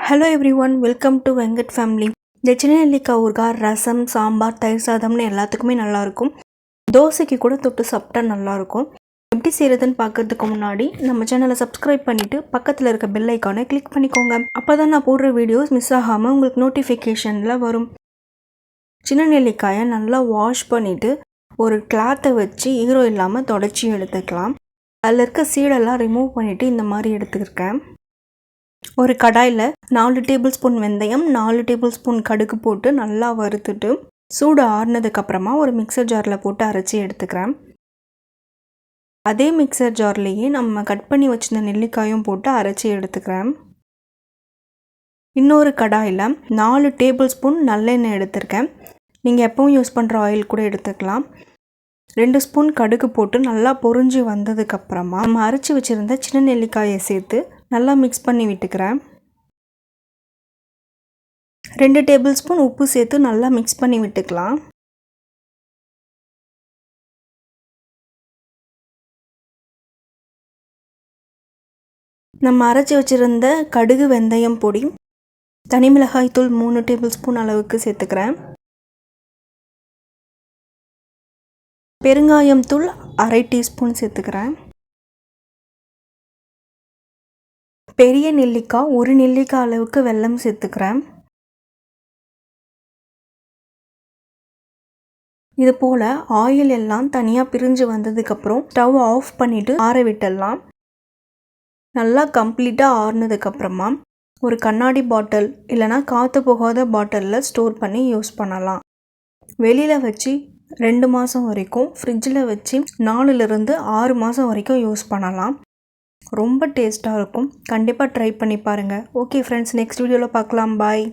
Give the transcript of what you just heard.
Hello everyone, welcome to Vengat family. இந்த சின்ன நெல்லிக்காய் ஊறுகாய் ரசம், சாம்பார், தயிர் சாதம்னு எல்லாத்துக்குமே நல்லாயிருக்கும். தோசைக்கு கூட தொட்டு சாப்பிட்டா நல்லாயிருக்கும். எப்படி செய்கிறதுன்னு பார்க்கறதுக்கு முன்னாடி நம்ம சேனலை சப்ஸ்கிரைப் பண்ணிவிட்டு பக்கத்தில் இருக்க பெல் ஐக்கானை கிளிக் பண்ணிக்கோங்க. அப்போ தான் நான் போடுற வீடியோஸ் மிஸ் ஆகாமல் உங்களுக்கு நோட்டிஃபிகேஷனில் வரும். சின்ன நெல்லிக்காயை நல்லா வாஷ் பண்ணிவிட்டு ஒரு கிளாத்தை வச்சு ஈரம் இல்லாமல் தொடச்சி எடுத்துக்கலாம். அதில் இருக்க சீடெல்லாம் ரிமூவ் பண்ணிவிட்டு இந்த மாதிரி எடுத்துருக்கேன். ஒரு கடாயில் 4 டேபிள் ஸ்பூன் வெந்தயம், 4 டேபிள் ஸ்பூன் கடுகு போட்டு நல்லா வறுத்துட்டு சூடு ஆறுனதுக்கப்புறமா ஒரு மிக்சர் ஜாரில் போட்டு அரைச்சி எடுத்துக்கிறேன். அதே மிக்சர் ஜார்லேயே நம்ம கட் பண்ணி வச்சிருந்த நெல்லிக்காயும் போட்டு அரைச்சி எடுத்துக்கிறேன். இன்னொரு கடாயில் 4 டேபிள் ஸ்பூன் நல்லெண்ணெய் எடுத்துருக்கேன். நீங்கள் எப்பவும் யூஸ் பண்ணுற ஆயில் கூட எடுத்துக்கலாம். 2 ஸ்பூன் கடுகு போட்டு நல்லா பொரிஞ்சு வந்ததுக்கப்புறமா நம்ம அரைச்சி வச்சுருந்த சின்ன நெல்லிக்காயை சேர்த்து நல்லா மிக்ஸ் பண்ணி விட்டுக்கிறேன். 2 டேபிள் ஸ்பூன் உப்பு சேர்த்து நல்லா மிக்ஸ் பண்ணி விட்டுக்கலாம். நம்ம அரைச்சி வச்சுருந்த கடுகு வெந்தயம் பொடி, தனி மிளகாய் தூள் 3 டேபிள் ஸ்பூன் அளவுக்கு சேர்த்துக்கிறேன். பெருங்காயம் தூள் 1/2 டீஸ்பூன் சேர்த்துக்கிறேன். பெரிய நெல்லிக்காய் 1 நெல்லிக்காய் அளவுக்கு வெல்லம் சேர்த்துக்கிறேன். இது போல் ஆயில் எல்லாம் தனியாக பிரிஞ்சு வந்ததுக்கப்புறம் ஸ்டவ் ஆஃப் பண்ணிவிட்டு ஆற விட்டுடலாம். நல்லா கம்ப்ளீட்டாக ஆறுனதுக்கப்புறமா ஒரு கண்ணாடி பாட்டில் இல்லைனா காற்று போகாத பாட்டிலில் ஸ்டோர் பண்ணி யூஸ் பண்ணலாம். வெளியில் வச்சு 2 மாதம் வரைக்கும், ஃப்ரிட்ஜில் வச்சு 4லிருந்து 6 மாதம் வரைக்கும் யூஸ் பண்ணலாம். ரொம்ப டேஸ்ட்டாக இருக்கும். கண்டிப்பாக ட்ரை பண்ணி பாருங்கள். ஓகே ஃப்ரெண்ட்ஸ், நெக்ஸ்ட் வீடியோவில் பார்க்கலாம். பாய்.